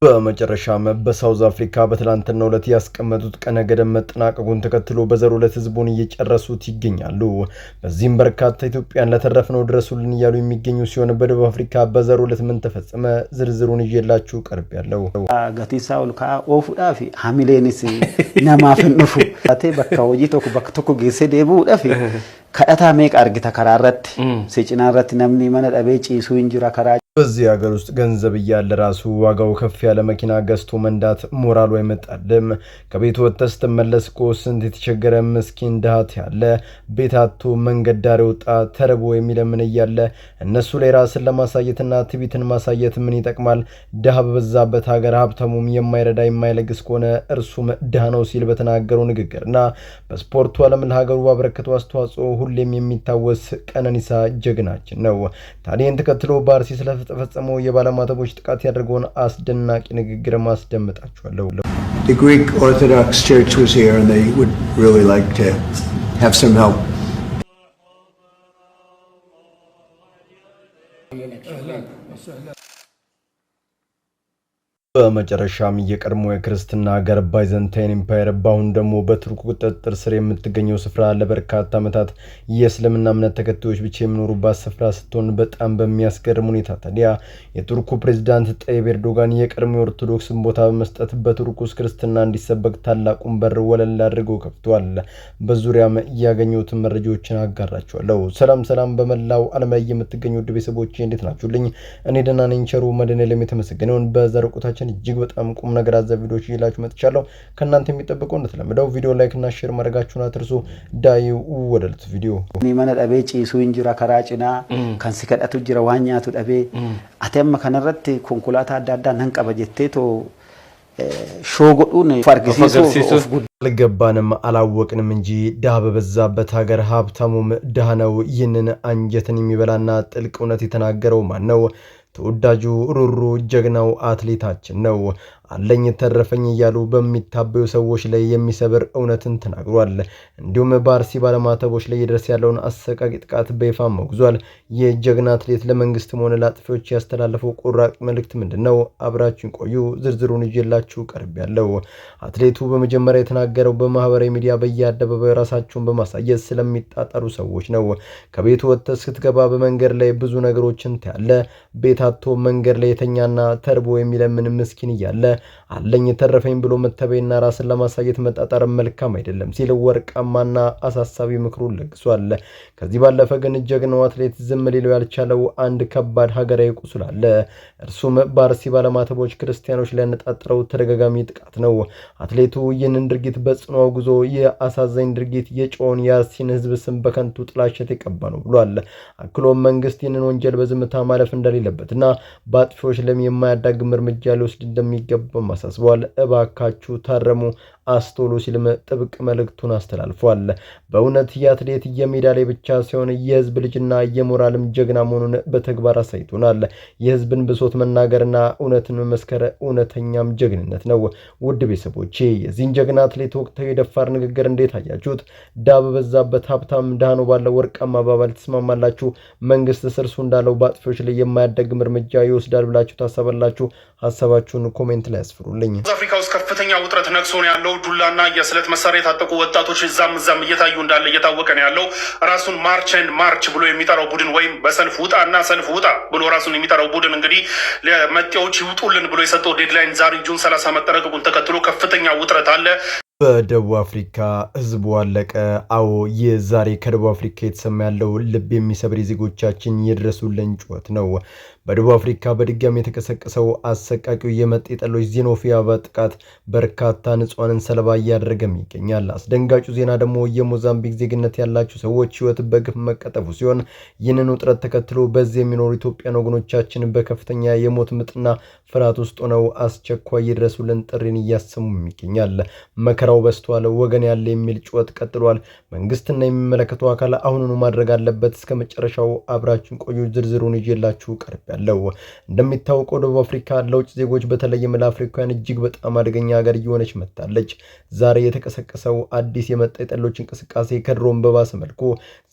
በመጨረሻም በሳውዝ አፍሪካ በትላንትናው ዕለት ያስቀመጡት ቀነ ገደብ መጠናቀቁን ተከትሎ በዛሬው ዕለት ህዝቡን እየጨረሱት ይገኛሉ። በዚህም በርካታ ኢትዮጵያን ለተረፍነው ድረሱልን እያሉ የሚገኙ ሲሆን በደቡብ አፍሪካ በዛሬው ዕለት ምን ተፈጸመ? ዝርዝሩን ይዤላችሁ ቀርቤያለሁ። ጋቲሳውል ኦፉዳፊ ሐሚሌንስ ነማፍንፉ አቴ በካውጂ ቶኩ በክቶኩ ጊዜ ደቡዳፊ ከአታ ሜቅ አርግታ ከራረት ሲጭናረት ነምኒ መነጠቤ ጪሱ እንጅራ ከራ በዚህ ሀገር ውስጥ ገንዘብ እያለ ራሱ ዋጋው ከፍ ያለ መኪና ገዝቶ መንዳት ሞራሉ አይመጣልም። ከቤት ወጥተህ ስትመለስ እኮ ስንት የተቸገረ ምስኪን ድሃት ያለ ቤታቱ መንገድ ዳር ወጣ ተርቦ የሚለምን እያለ እነሱ ላይ ራስን ለማሳየትና ትዕቢትን ማሳየት ምን ይጠቅማል? ድሃ በበዛበት ሀገር ሀብታሙም የማይረዳ የማይለግስ ከሆነ እርሱም ድሃ ነው ሲል በተናገረው ንግግርና በስፖርቱ ዓለም ለሀገሩ ባበረከተው አስተዋጽኦ ሁሌም የሚታወስ ቀነኒሳ ጀግናችን ነው። ታዲያን ተከትሎ በአርሲ ስለተፈጸመው የባለማተቦች ጥቃት ያደረገውን አስደናቂ ንግግር ማስደምጣችኋለሁ። The Greek Orthodox Church was here and they would really like to have some help. በመጨረሻም የቀድሞ የክርስትና ሀገር ባይዘንታይን ኢምፓየር በአሁኑ ደግሞ በቱርክ ቁጥጥር ስር የምትገኘው ስፍራ ለበርካታ ዓመታት የእስልምና እምነት ተከታዮች ብቻ የሚኖሩባት ስፍራ ስትሆን በጣም በሚያስገርም ሁኔታ ታዲያ የቱርኩ ፕሬዝዳንት ጠይብ ኤርዶጋን የቀድሞ የኦርቶዶክስን ቦታ በመስጠት በቱርክ ውስጥ ክርስትና እንዲሰበክ ታላቁን በር ወለል አድርገው ከፍተዋል። በዙሪያም ያገኙትን መረጃዎችን አጋራችኋለሁ። ሰላም በመላው ዓለም ላይ የምትገኙ ውድ ቤተሰቦቼ እንዴት ናችሁልኝ? እኔ ደህና ነኝ። ቸሩ መድኃኔዓለም የተመሰገነውን በዛሬው ቆይታችን እጅግ በጣም ቁም ነገር አዘል ቪዲዮዎች ይላችሁ መጥቻለሁ። ከናንተ የሚጠበቀው እንደተለመደው ቪዲዮ ላይክ እና ሼር ማድረጋችሁን አትርሱ። ዳይ ወደልት ቪዲዮ ኒመነ ዳቤ ጪሱ እንጅራ ከራጭና ከንሲከዳቱ ጅራ ዋኛቱ ዳቤ አተም ከነረት ኮንኩላታ ዳዳ ነንቀበጀቴቶ ሾጎዱን ፋርጊሲሶ አልገባንም አላወቅንም እንጂ ድሃ በበዛበት ሀገር ሀብታሙም ድሃ ነው። ይህንን አንጀትን የሚበላና ጥልቅ እውነት የተናገረው ማን ነው? ተወዳጁ ሩሩ ጀግናው አትሌታችን ነው። አለኝ ተረፈኝ እያሉ በሚታበዩ ሰዎች ላይ የሚሰብር እውነትን ተናግሯል። እንዲሁም በአርሲ ባለማተቦች ላይ ይደርስ ያለውን አሰቃቂ ጥቃት በይፋ መውግዟል። የጀግና አትሌት ለመንግስትም ሆነ ለአጥፊዎች ያስተላለፈው ቆራጥ መልእክት ምንድነው? አብራችሁን ቆዩ። ዝርዝሩን ይዤላችሁ ቀርቤያለሁ። አትሌቱ በመጀመሪያ የተናገረው በማህበራዊ ሚዲያ በየአደባባዩ ራሳቸውን በማሳየት ስለሚጣጣሩ ሰዎች ነው። ከቤቱ ወጥተህ ስትገባ በመንገድ ላይ ብዙ ነገሮችን ታያለ። ቤታቶ መንገድ ላይ የተኛና ተርቦ የሚለምን ምስኪን እያለ አለኝ ተረፈኝ ብሎ መተበይና ራስን ለማሳየት መጣጣር መልካም አይደለም ሲል ወርቃማና አሳሳቢ ምክሩን ለግሷል። ከዚህ ባለፈ ግን ጀግናው አትሌት ዝም ሊለው ያልቻለው አንድ ከባድ ሀገራዊ ቁስል አለ። እርሱም በአርሲ ባለማተቦች ክርስቲያኖች ላይ ያነጣጠረው ተደጋጋሚ ጥቃት ነው። አትሌቱ ይህንን ድርጊት በጽኑ አውግዞ የአሳዛኝ ድርጊት የጮውን የአርሲን ህዝብ ስም በከንቱ ጥላሸት የቀባ ነው ብሏል። አክሎም መንግስት ይህንን ወንጀል በዝምታ ማለፍ እንደሌለበትና በአጥፊዎች ለም የማያዳግም እርምጃ ሊወስድ እንደሚገባ በማሳስበዋል። እባካችሁ ታረሙ አስተውሉ ሲልም ጥብቅ መልእክቱን አስተላልፏል። በእውነት የአትሌት የሜዳ ላይ ብቻ ሲሆን የህዝብ ልጅና የሞራልም ጀግና መሆኑን በተግባር አሳይቶናል። የህዝብን ብሶት መናገርና እውነትን መመስከር እውነተኛም ጀግንነት ነው። ውድ ቤተሰቦቼ የዚህን ጀግና አትሌት ወቅታዊ የደፋር ንግግር እንዴት አያችሁት? ድሃ በበዛበት ሀብታም ድሃ ነው ባለው ወርቃማ አባባል ተስማማላችሁ? መንግስት ስርሱ እንዳለው በአጥፊዎች ላይ የማያዳግም እርምጃ ይወስዳል ብላችሁ ታሰባላችሁ? ሀሳባችሁን ኮሜንት ላይ ያስፍሩልኝ። አፍሪካ ውስጥ ከፍተኛ ውጥረት ነግሶ ነው ያለው። ዱላና የስለት መሳሪያ የታጠቁ ወጣቶች እዛም እየታዩ እንዳለ እየታወቀ ነው ያለው። ራሱን ማርች ብሎ የሚጠራው ቡድን ወይም በሰልፍ ውጣና ሰልፍ ውጣ ብሎ ራሱን የሚጠራው ቡድን እንግዲህ ለመጤዎች ይውጡልን ብሎ የሰጠው ዴድላይን ዛሬ ጁን 30 መጠናቀቁን ተከትሎ ከፍተኛ ውጥረት አለ። በደቡብ አፍሪካ ህዝቡ አለቀ። አዎ የዛሬ ከደቡብ አፍሪካ የተሰማ ያለው ልብ የሚሰብር የዜጎቻችን የድረሱልን ጩኸት ነው። በደቡብ አፍሪካ በድጋሚ የተቀሰቀሰው አሰቃቂው የመጤ ጠሎች ዜኖፎቢያ ጥቃት በርካታ ንጹሃንን ሰለባ እያደረገም ይገኛል። አስደንጋጩ ዜና ደግሞ የሞዛምቢክ ዜግነት ያላቸው ሰዎች ህይወት በግፍ መቀጠፉ ሲሆን ይህንን ውጥረት ተከትሎ በዚህ የሚኖሩ ኢትዮጵያን ወገኖቻችን በከፍተኛ የሞት ምጥና ፍርሃት ውስጥ ሆነው አስቸኳይ የድረሱልን ጥሪን እያሰሙ ይገኛል። መከራው በስቷል፣ ወገን ያለ የሚል ጩኸት ቀጥሏል። መንግስትና የሚመለከተው አካል አሁኑኑ ማድረግ አለበት። እስከ መጨረሻው አብራችን ቆዩ። ዝርዝሩን ይዤላችሁ ቀርቤ እፈልጋለሁ። እንደሚታወቀው ደቡብ አፍሪካ ለውጭ ዜጎች በተለይም ለአፍሪካውያን እጅግ በጣም አደገኛ ሀገር እየሆነች መጥታለች። ዛሬ የተቀሰቀሰው አዲስ የመጣ የጠሎች እንቅስቃሴ ከድሮም በባሰ መልኩ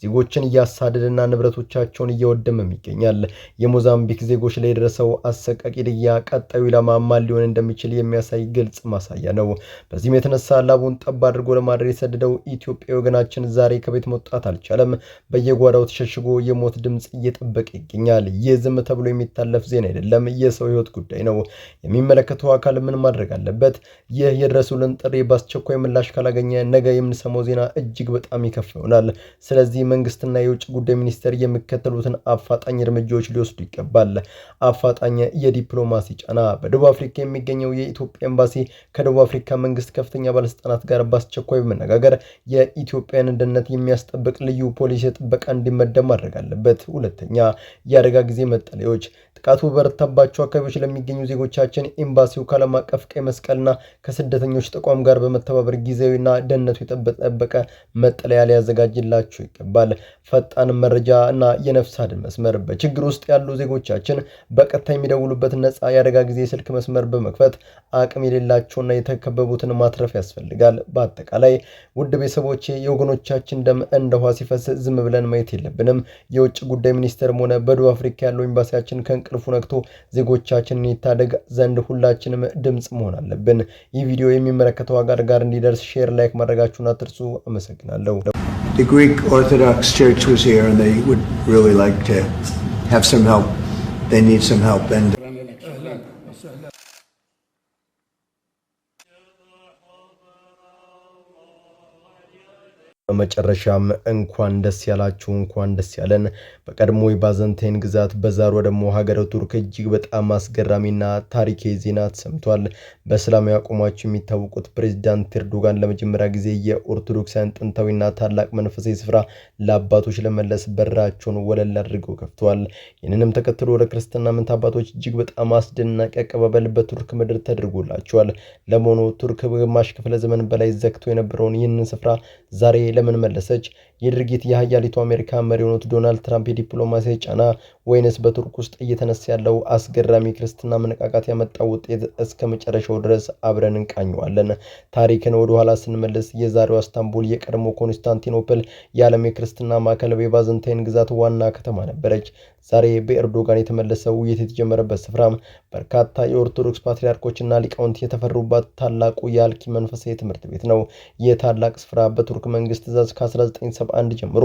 ዜጎችን እያሳደደና ንብረቶቻቸውን እየወደመም ይገኛል። የሞዛምቢክ ዜጎች ላይ የደረሰው አሰቃቂ ግድያ ቀጣዩ ኢላማ ማን ሊሆን እንደሚችል የሚያሳይ ግልጽ ማሳያ ነው። በዚህም የተነሳ ላቡን ጠብ አድርጎ ለማድረግ የሰደደው ኢትዮጵያዊ ወገናችን ዛሬ ከቤት መውጣት አልቻለም። በየጓዳው ተሸሽጎ የሞት ድምጽ እየጠበቀ ይገኛል። ይህ ዝም ተብሎ የሚታለፍ ዜና አይደለም፣ የሰው ህይወት ጉዳይ ነው። የሚመለከተው አካል ምን ማድረግ አለበት? ይህ የድረሱልን ጥሪ በአስቸኳይ ምላሽ ካላገኘ ነገ የምንሰማው ዜና እጅግ በጣም ይከፋ ይሆናል። ስለዚህ መንግስትና የውጭ ጉዳይ ሚኒስቴር የሚከተሉትን አፋጣኝ እርምጃዎች ሊወስዱ ይገባል። አፋጣኝ የዲፕሎማሲ ጫና። በደቡብ አፍሪካ የሚገኘው የኢትዮጵያ ኤምባሲ ከደቡብ አፍሪካ መንግስት ከፍተኛ ባለስልጣናት ጋር በአስቸኳይ በመነጋገር የኢትዮጵያን ደህንነት የሚያስጠብቅ ልዩ ፖሊስ ጥበቃ እንዲመደብ ማድረግ አለበት። ሁለተኛ፣ የአደጋ ጊዜ መጠለያዎች። ጥቃቱ በረታባቸው አካባቢዎች ለሚገኙ ዜጎቻችን ኤምባሲው ከዓለም አቀፍ ቀይ መስቀልና ከስደተኞች ተቋም ጋር በመተባበር ጊዜያዊና ደህንነቱ የተጠበቀ መጠለያ ሊያዘጋጅላቸው ይገባል። ፈጣን መረጃ እና የነፍስ አድን መስመር። በችግር ውስጥ ያሉ ዜጎቻችን በቀጥታ የሚደውሉበት ነፃ የአደጋ ጊዜ ስልክ መስመር በመክፈት አቅም የሌላቸውና የተከበቡትን ማትረፍ ያስፈልጋል። በአጠቃላይ ውድ ቤተሰቦቼ የወገኖቻችን ደም እንደ ውሃ ሲፈስ ዝም ብለን ማየት የለብንም። የውጭ ጉዳይ ሚኒስቴርም ሆነ በደቡብ አፍሪካ ያለው ኤምባሲያችን ከእንቅልፉ ነቅቶ ዜጎቻችንን ይታደግ ዘንድ ሁላችንም ድምጽ መሆን አለብን። ይህ ቪዲዮ የሚመለከተው አጋር ጋር እንዲደርስ ሼር፣ ላይክ ማድረጋችሁን አትርሱ። አመሰግናለሁ። The Greek Orthodox Church was here and they would really like to have some help. They need some help. And በመጨረሻም እንኳን ደስ ያላችሁ፣ እንኳን ደስ ያለን። በቀድሞ የባዘንታይን ግዛት በዛሬው ደግሞ ሀገረ ቱርክ እጅግ በጣም አስገራሚና ታሪካዊ ዜና ተሰምቷል። በእስላማዊ አቋማቸው የሚታወቁት ፕሬዝዳንት ኤርዶጋን ለመጀመሪያ ጊዜ የኦርቶዶክሳውያን ጥንታዊና ታላቅ መንፈሳዊ ስፍራ ለአባቶች ለመለስ በራቸውን ወለል አድርገው ከፍተዋል። ይህንንም ተከትሎ ወደ ክርስትና እምነት አባቶች እጅግ በጣም አስደናቂ አቀባበል በቱርክ ምድር ተደርጎላቸዋል። ለመሆኑ ቱርክ በግማሽ ክፍለ ዘመን በላይ ዘግቶ የነበረውን ይህንን ስፍራ ዛሬ ለምን መለሰች? የድርጊት የሀያሊቱ አሜሪካ መሪ የሆኑት ዶናልድ ትራምፕ የዲፕሎማሲያዊ ጫና ወይንስ በቱርክ ውስጥ እየተነሳ ያለው አስገራሚ ክርስትና መነቃቃት ያመጣው ውጤት? እስከ መጨረሻው ድረስ አብረን እንቃኘዋለን። ታሪክን ወደ ኋላ ስንመልስ የዛሬው ኢስታንቡል የቀድሞ ኮንስታንቲኖፕል የዓለም የክርስትና ማዕከል የባዘንታይን ግዛት ዋና ከተማ ነበረች። ዛሬ በኤርዶጋን የተመለሰው ውይይት የተጀመረበት ስፍራ በርካታ የኦርቶዶክስ ፓትሪያርኮችና ሊቃውንት የተፈሩባት ታላቁ የአልኪ መንፈሳዊ ትምህርት ቤት ነው። ይህ ታላቅ ስፍራ በቱርክ መንግስት ትእዛዝ ከ1971 ጀምሮ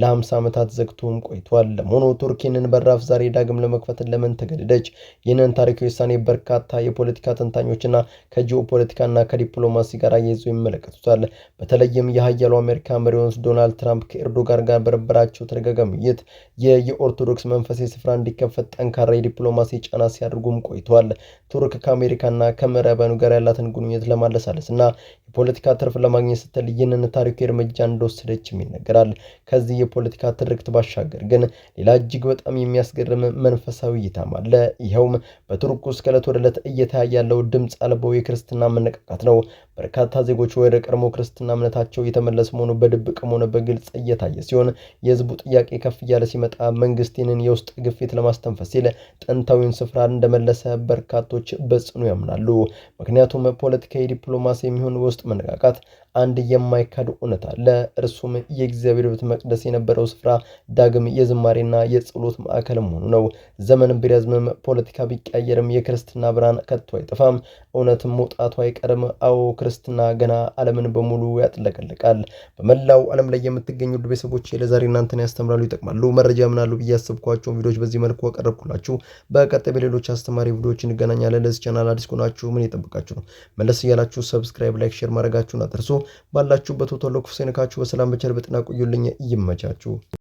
ለ50 ዓመታት ዘግቶም ቆይቷል። ለመሆኑ ቱርክ ይህንን በራፍ ዛሬ ዳግም ለመክፈት ለምን ተገደደች? ይህንን ታሪካዊ ውሳኔ በርካታ የፖለቲካ ተንታኞችና ከጂኦፖለቲካና ከዲፕሎማሲ ጋር አያይዘው ይመለከቱታል። በተለይም የሀያሉ አሜሪካ መሪ የሆኑት ዶናልድ ትራምፕ ከኤርዶጋን ጋር በነበራቸው ተደጋጋሚ ውይይት የኦርቶዶክስ መንፈሳዊ ስፍራ እንዲከፈት ጠንካራ የዲፕሎማሲ ጫና ሲያደርጉም ቆይቷል። ቱርክ ከአሜሪካና ከምዕራባውያኑ ጋር ያላትን ግንኙነት ለማለሳለስና የፖለቲካ ትርፍ ለማግኘት ስትል ይህንን ታሪካዊ እርምጃ እንደወሰደችም ይነገራል። ከዚህ የፖለቲካ ትርክት ባሻገር ግን ሌላ እጅግ በጣም የሚያስገርም መንፈሳዊ እይታም አለ። ይኸውም በቱርክ ውስጥ ከዕለት ወደ ዕለት እየታየ ያለው ድምፅ አልባው የክርስትና መነቃቃት ነው። በርካታ ዜጎች ወደ ቀድሞ ክርስትና እምነታቸው እየተመለሱ መሆኑ በድብቅም ሆነ በግልጽ እየታየ ሲሆን የህዝቡ ጥያቄ ከፍ እያለ ሲመጣ መንግስት ይህንን የውስጥ ግፊት ለማስተንፈስ ሲል ጥንታዊውን ስፍራ እንደመለሰ በርካቶች በጽኑ ያምናሉ። ምክንያቱም ፖለቲካዊ፣ ዲፕሎማሲ የሚሆን ውስጥ መነቃቃት አንድ የማይካድ እውነት አለ። እርሱም የእግዚአብሔር ቤተ መቅደስ የነበረው ስፍራ ዳግም የዝማሬና የጸሎት ማዕከል መሆኑ ነው። ዘመን ቢረዝምም ፖለቲካ ቢቀየርም የክርስትና ብርሃን ከቶ አይጠፋም። እውነትም መውጣቱ አይቀርም። አዎ ክርስትና ገና ዓለምን በሙሉ ያጥለቀልቃል። በመላው ዓለም ላይ የምትገኙ ውድ ቤተሰቦቼ ለዛሬ እናንተን ያስተምራሉ፣ ይጠቅማሉ፣ መረጃ ምናሉ ብዬ ያሰብኳቸውን ቪዲዮዎች በዚህ መልኩ አቀረብኩላችሁ። በቀጣይ በሌሎች አስተማሪ ቪዲዮዎች እንገናኛለን። ለዚህ ቻናል አዲስ ከሆናችሁ ምን ይጠብቃችሁ ነው? መለስ እያላችሁ ሰብስክራይብ፣ ላይክ፣ ሼር ማድረጋችሁን አትርሱ። ባላችሁበት ሁሉ ክፉ ሳይነካችሁ በሰላም በቸር በጤና ቆዩልኝ። ይመቻችሁ።